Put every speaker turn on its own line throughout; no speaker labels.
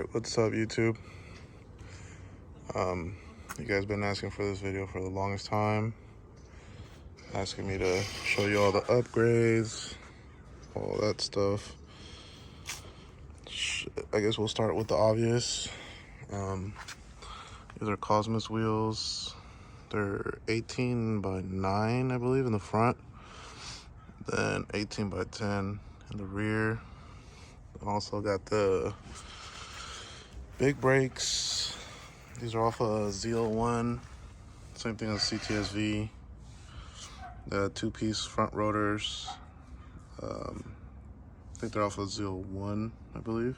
Alright, what's up YouTube? You guys been asking for this video for the longest time, asking me to show you all the upgrades, all that stuff. I guess we'll start with the obvious. These are Cosmos wheels. They're 18 by 9, I believe, in the front, then 18 by 10 in the rear. Also got the big brakes. These are off a Z01, same thing as CTSV. The two-piece front rotors. I think they're off a Z01, I believe.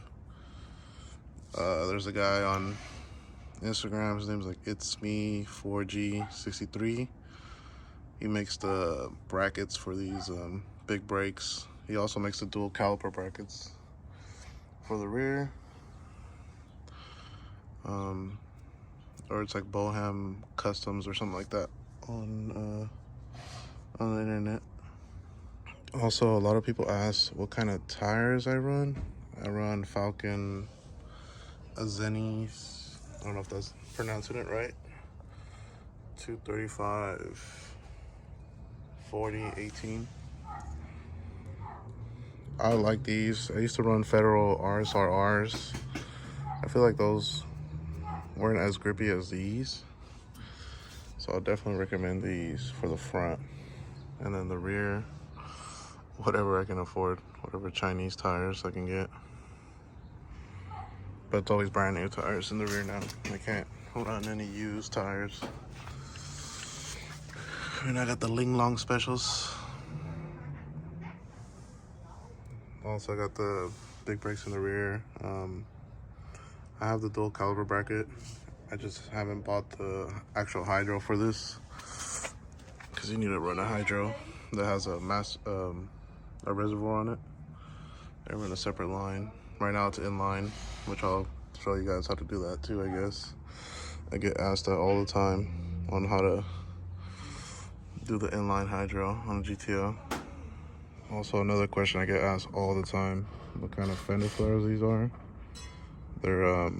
There's a guy on Instagram, his name's like It's Me 4G63. He makes the brackets for these big brakes. He also makes the dual caliper brackets for the rear. Or it's like Bohem Customs or something like that on the internet. Also, a lot of people ask what kind of tires I run. I run Falcon Azenis. I don't know if that's pronouncing it right. 235 40 18. I like these. I used to run Federal RSRRs. I feel like those weren't as grippy as these, so I'll definitely recommend these for the front. And then the rear, whatever I can afford, whatever Chinese tires I can get. But it's always brand new tires in the rear now. I can't hold on any used tires. And I got the Ling Long specials. Also, I got the big brakes in the rear. I have the dual caliber bracket. I just haven't bought the actual hydro for this, because you need to run a hydro that has a reservoir on it. I run a separate line. Right now it's inline, which I'll show you guys how to do that too, I guess. I get asked that all the time on how to do the inline hydro on a GTO. Also, another question I get asked all the time, what kind of fender flares these are. They're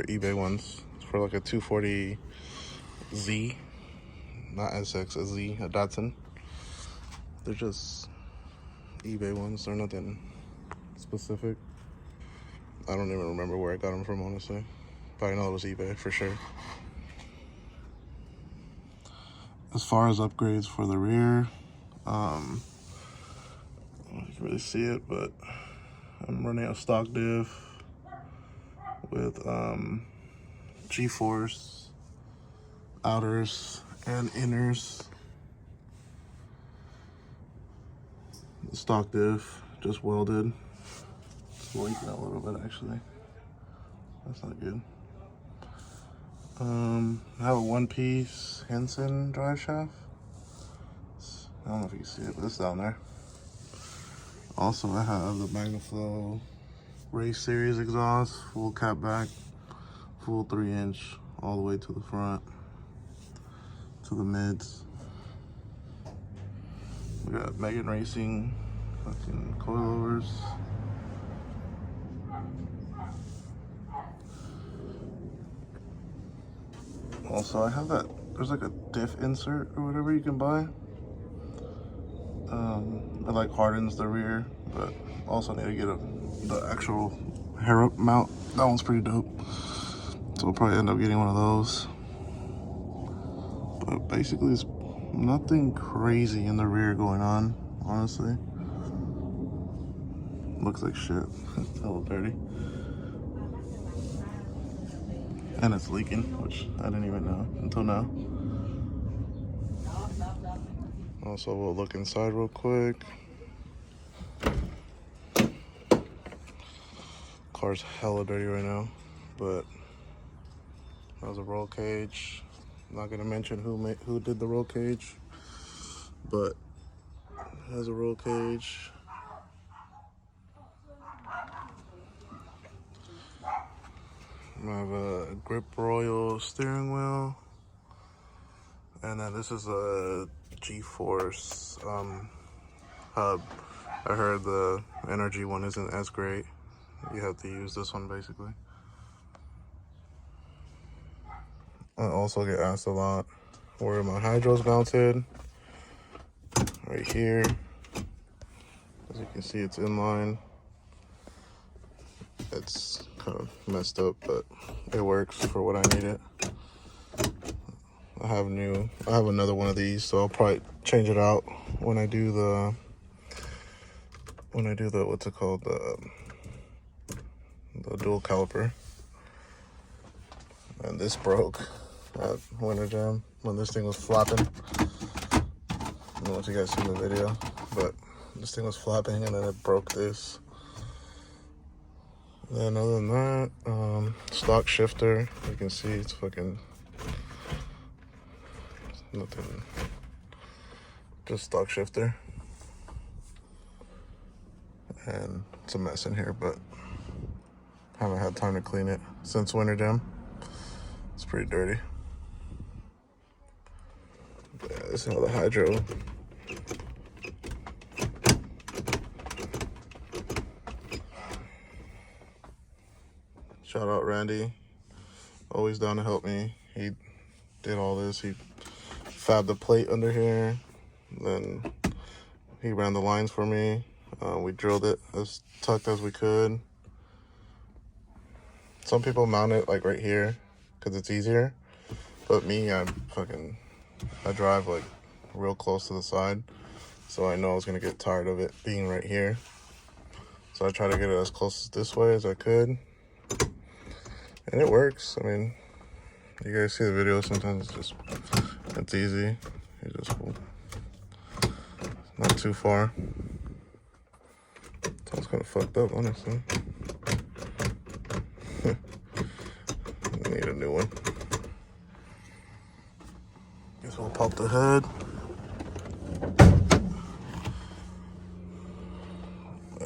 eBay ones. It's for like a 240Z, not SX, a Z, a Datsun. They're just eBay ones. They're nothing specific. I don't even remember where I got them from, honestly, but I know it was eBay for sure. As far as upgrades for the rear, you can really see it, but I'm running a stock diff with G-force outers and inners. The stock diff, just welded. It's leaking a little bit actually. That's not good. I have a one-piece Henson drive shaft. I don't know if you can see it, but it's down there. Also, I have the MagnaFlow Race Series exhaust, full cap back, full 3-inch, all the way to the front, to the mids. We got Megan Racing fucking coilovers. Also, I have that, there's like a diff insert or whatever you can buy. It like hardens the rear, but also need to get the actual hair up mount. That one's pretty dope. So we'll probably end up getting one of those. But basically, it's nothing crazy in the rear going on, honestly. Looks like shit. It's a little dirty. And it's leaking, which I didn't even know until now. Also, we'll look inside real quick. Car's hella dirty right now, but that was a roll cage. I'm not gonna mention who did the roll cage, but it has a roll cage. I have a Grip Royal steering wheel, and then this is a G-force hub. I heard the Energy one isn't as great, You have to use this one basically. I also get asked a lot where my hydro's mounted. Right here. As you can see, it's in line. It's kind of messed up, but it works for what I need it. I have another one of these, so I'll probably change it out when I do the what's it called, the dual caliper. And this broke at Winter Jam when this thing was flapping. I don't know if you guys seen the video, but this thing was flapping and then it broke this. Then other than that, stock shifter, you can see it's fucking nothing, just stock shifter. And it's a mess in here, but haven't had time to clean it since Winter Jam. It's pretty dirty. Yeah, this is how the hydro. Shout out Randy, always down to help me. He did all this. He fabbed the plate under here, then he ran the lines for me. We drilled it as tucked as we could. Some people mount it like right here because it's easier, but me, I drive like real close to the side, so I know I was gonna get tired of it being right here. So I try to get it as close this way as I could, and it works. I mean, you guys see the video, sometimes it's easy. You just not too far. Sounds kind of fucked up, honestly. I need a new one. Guess we'll pop the hood.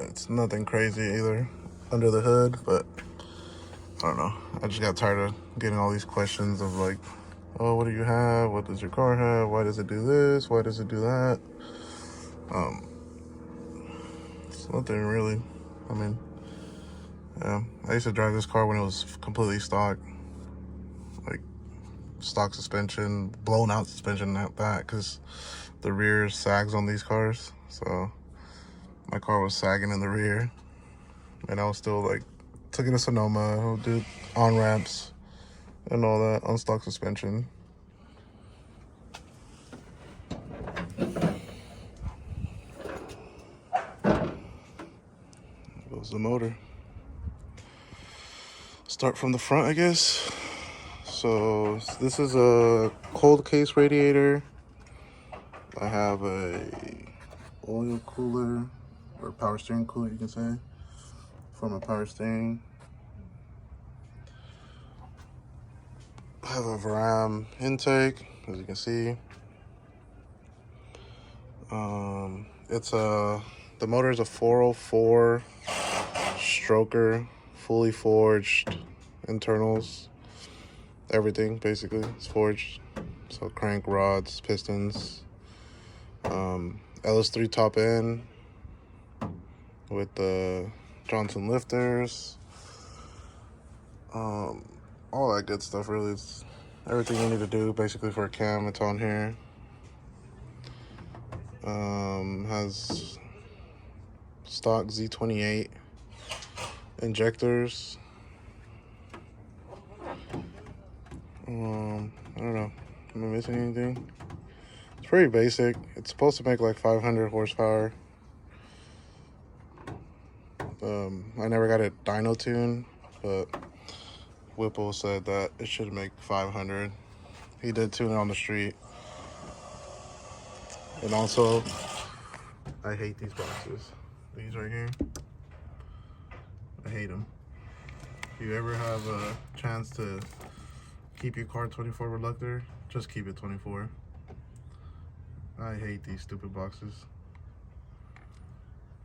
It's nothing crazy either under the hood, but I don't know. I just got tired of getting all these questions of like, oh, what do you have? What does your car have? Why does it do this? Why does it do that? It's nothing really. I mean, yeah, I used to drive this car when it was completely stock. Like, stock suspension, blown out suspension at that, because the rear sags on these cars. So my car was sagging in the rear, and I was still like, took it to Sonoma, did on-ramps and all that on stock suspension. Goes the motor. Start from the front, I guess. So this is a cold case radiator. I have a oil cooler, or power steering cooler, you can say, for my power steering. I have a Varam intake, as you can see. The motor is a 404 stroker, fully forged internals. Everything basically is forged. So crank rods, pistons, LS3 top end with the Johnson lifters, all that good stuff. Really, it's everything you need to do basically for a cam. It's on here. Has stock Z28 injectors. I don't know. Am I missing anything? It's pretty basic. It's supposed to make like 500 horsepower. I never got it dyno tuned, but Whipple said that it should make 500. He did tune it on the street. And also, I hate these boxes. These right here. I hate them. If you ever have a chance to keep your car 24 reluctor, just keep it 24. I hate these stupid boxes.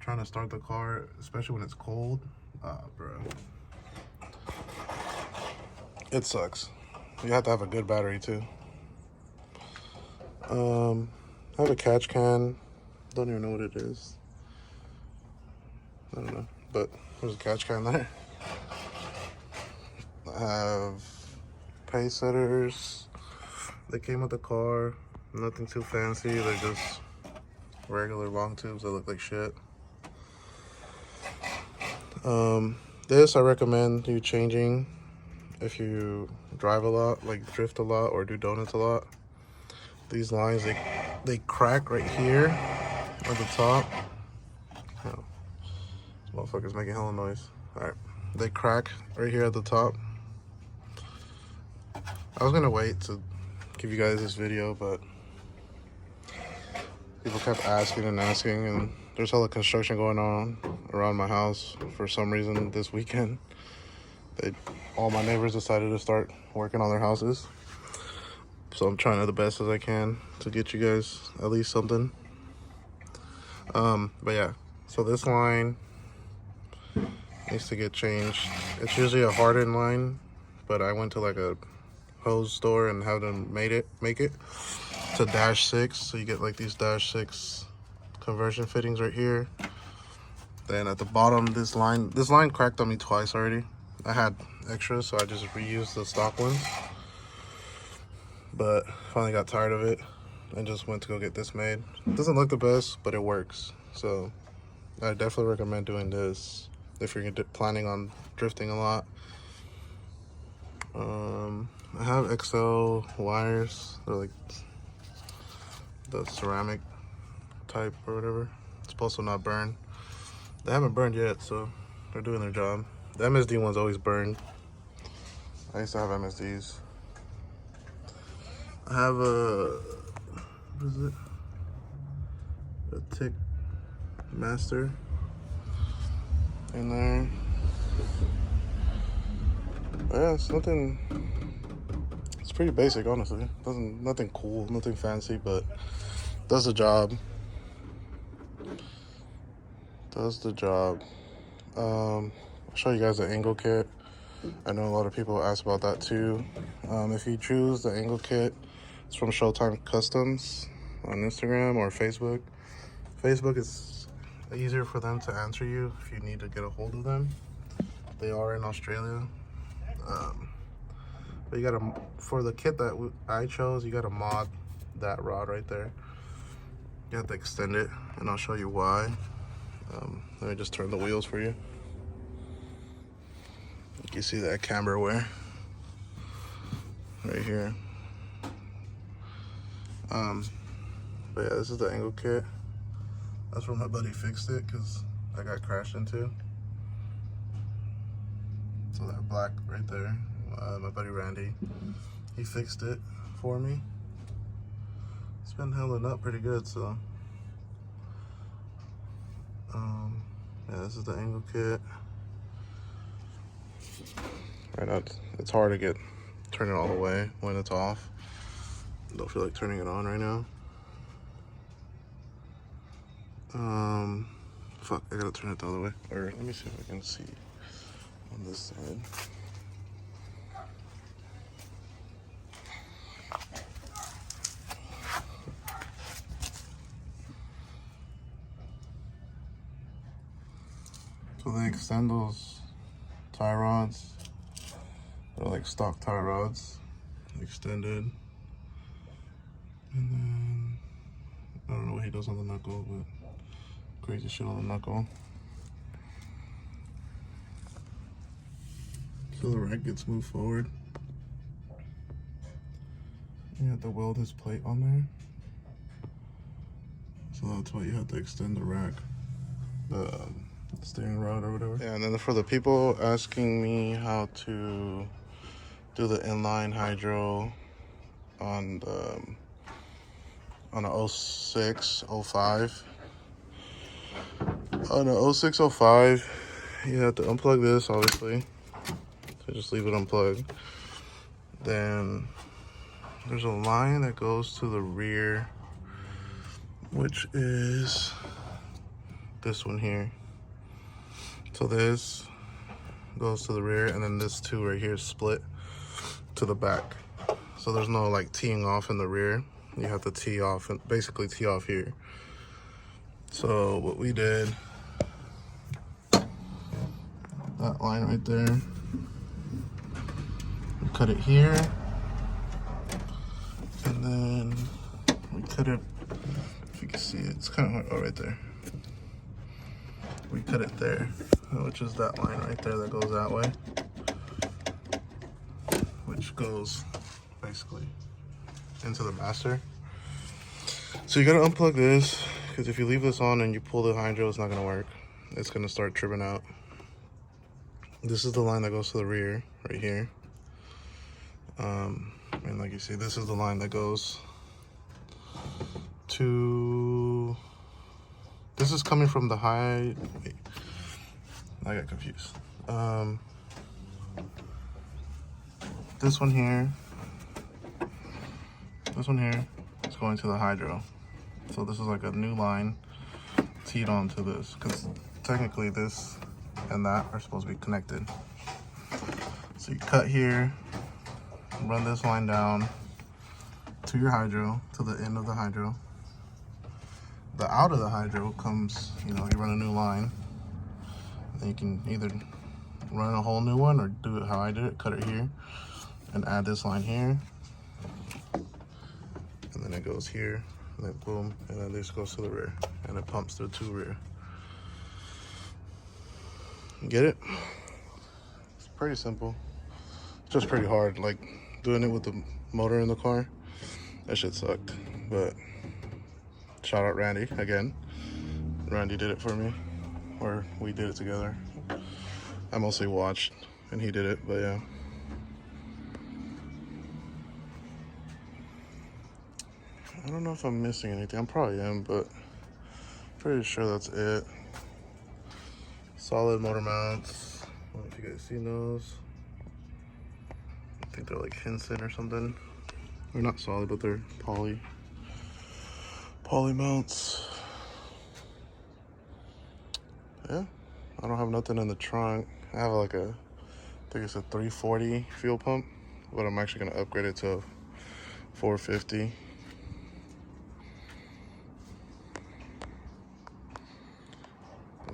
Trying to start the car, especially when it's cold, bro. It sucks. You have to have a good battery too. I have a catch can. Don't even know what it is. I don't know. but there's a catch can there. I have pace setters. They came with the car. Nothing too fancy. They're just regular long tubes that look like shit. This I recommend you changing if you drive a lot, like drift a lot or do donuts a lot. These lines, they crack right here at the top. Oh, this motherfucker's making hella noise. Alright, they crack right here at the top. I was gonna wait to give you guys this video, but people kept asking and asking, and there's all the construction going on around my house for some reason this weekend. All my neighbors decided to start working on their houses. So I'm trying the best as I can to get you guys at least something. But yeah, so this line needs to get changed. It's usually a hardened line, but I went to like a hose store and had them make it to -6. So you get like these -6 conversion fittings right here. Then at the bottom, this line cracked on me twice already. I had extras, so I just reused the stock ones. But finally got tired of it and just went to go get this made. It doesn't look the best, but it works. So I definitely recommend doing this if you're planning on drifting a lot. I have XL wires. They're like the ceramic type or whatever. It's supposed to not burn. They haven't burned yet, so they're doing their job. The MSD ones always burn. I used to have MSDs. I have what is it? A Tick Master in there. But yeah, it's nothing. It's pretty basic, honestly. Nothing cool, nothing fancy, but does the job. Does the job. I'll show you guys the angle kit. I know a lot of people ask about that too. If you choose the angle kit, it's from Showtime Customs on Instagram or Facebook. Facebook is easier for them to answer you if you need to get a hold of them. They are in Australia. But you gotta, for the kit that I chose, you gotta mod that rod right there. You have to extend it, and I'll show you why. Let me just turn the wheels for you. You see that camber wear right here. But yeah, this is the angle kit. That's where my buddy fixed it because I got crashed into. So that black right there, my buddy Randy, he fixed it for me. It's been holding up pretty good, so. Yeah, this is the angle kit. Right now, it's hard to turn it all the way when it's off. Don't feel like turning it on right now. Fuck, I gotta turn it the other way. Or let me see if I can see on this side. So they extend those tie rods. They're like stock tie rods, extended. And then, I don't know what he does on the knuckle, but crazy shit on the knuckle. So the rack gets moved forward. You have to weld his plate on there. So that's why you have to extend the rack, the steering rod or whatever. Yeah, and then for the people asking me how to do the inline hydro on a 06, 05. On a 06, 05, you have to unplug this, obviously. So just leave it unplugged. Then there's a line that goes to the rear, which is this one here. So this goes to the rear, and then this two right here is split to the back. So there's no like teeing off in the rear. You have to tee off and basically tee off here. So what we did that line right there. We cut it here, and then we cut it, if you can see it, it's kind of hard, oh, right there. We cut it there, which is that line right there that goes that way, which goes basically into the master. So you gotta unplug this, because if you leave this on and you pull the hydro, it's not gonna work. It's gonna start tripping out. This is the line that goes to the rear, right here. And like you see, this is the line that goes to, this is coming from the high, wait, I got confused. This one here is going to the hydro. So this is like a new line teed onto this, because technically this and that are supposed to be connected. So you cut here, run this line down to your hydro, to the end of the hydro. The out of the hydro comes, you know, you run a new line. And you can either run a whole new one or do it how I did it, cut it here and add this line here. And then it goes here, and then boom, and then this goes to the rear, and it pumps through to rear. Get it? It's pretty simple. It's just pretty hard, like doing it with the motor in the car. That shit sucked, but shout out Randy again. Randy did it for me, or we did it together. I mostly watched and he did it, but yeah. I don't know if I'm missing anything. I probably am, but pretty sure that's it. Solid motor mounts. I don't know if you guys seen those. I think they're like Hinson or something. They're not solid, but they're poly mounts. Yeah, I don't have nothing in the trunk. I have like a, I think it's a 340 fuel pump, but I'm actually gonna upgrade it to a 450.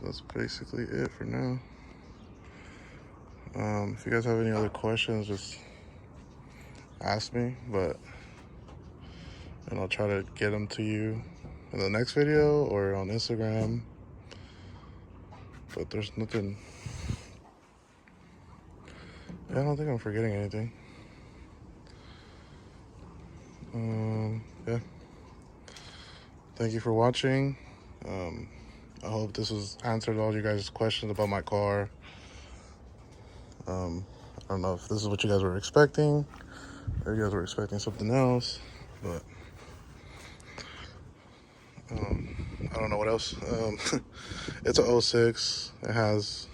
That's basically it for now. If you guys have any other questions, just ask me, and I'll try to get them to you in the next video or on Instagram. But there's nothing. Yeah, I don't think I'm forgetting anything. Yeah. Thank you for watching. I hope this has answered all you guys' questions about my car. I don't know if this is what you guys were expecting, or you guys were expecting something else, but I don't know what else. It's a 06. It has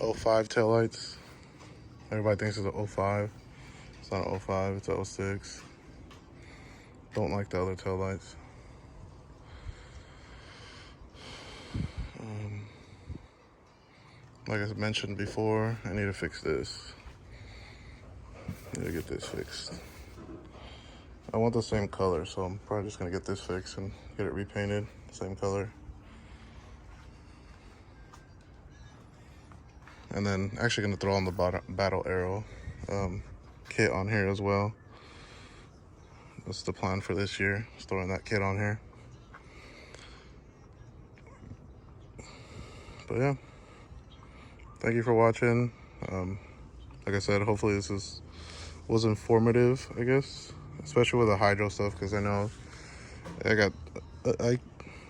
05 taillights. Everybody thinks it's a 05. It's not an 05, it's a 06. Don't like the other taillights. Like I mentioned before, I need to fix this. I need to get this fixed. I want the same color, so I'm probably just gonna get this fixed and get it repainted, same color. And then actually gonna throw on the battle arrow kit on here as well. That's the plan for this year, just throwing that kit on here. But yeah, thank you for watching. Like I said, hopefully this was informative, I guess, especially with the hydro stuff, because I know I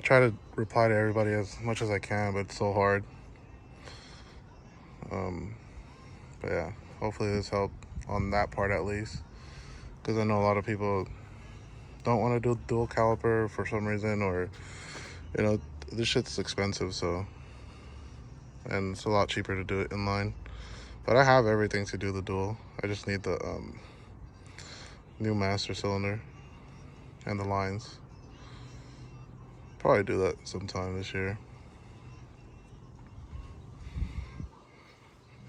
try to reply to everybody as much as I can, but it's so hard. But yeah, hopefully this helped on that part at least, because I know a lot of people don't want to do dual caliper for some reason, or you know, this shit's expensive, so, and it's a lot cheaper to do it inline. But I have everything to do the dual. I just need the new master cylinder and the lines. Probably do that sometime this year.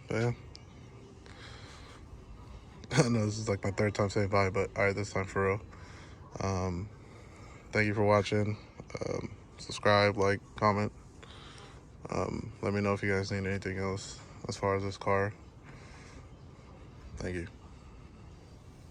But yeah. I know this is like my third time saying bye, but all right, this time for real. Thank you for watching. Subscribe, like, comment. Let me know if you guys need anything else as far as this car. Thank you.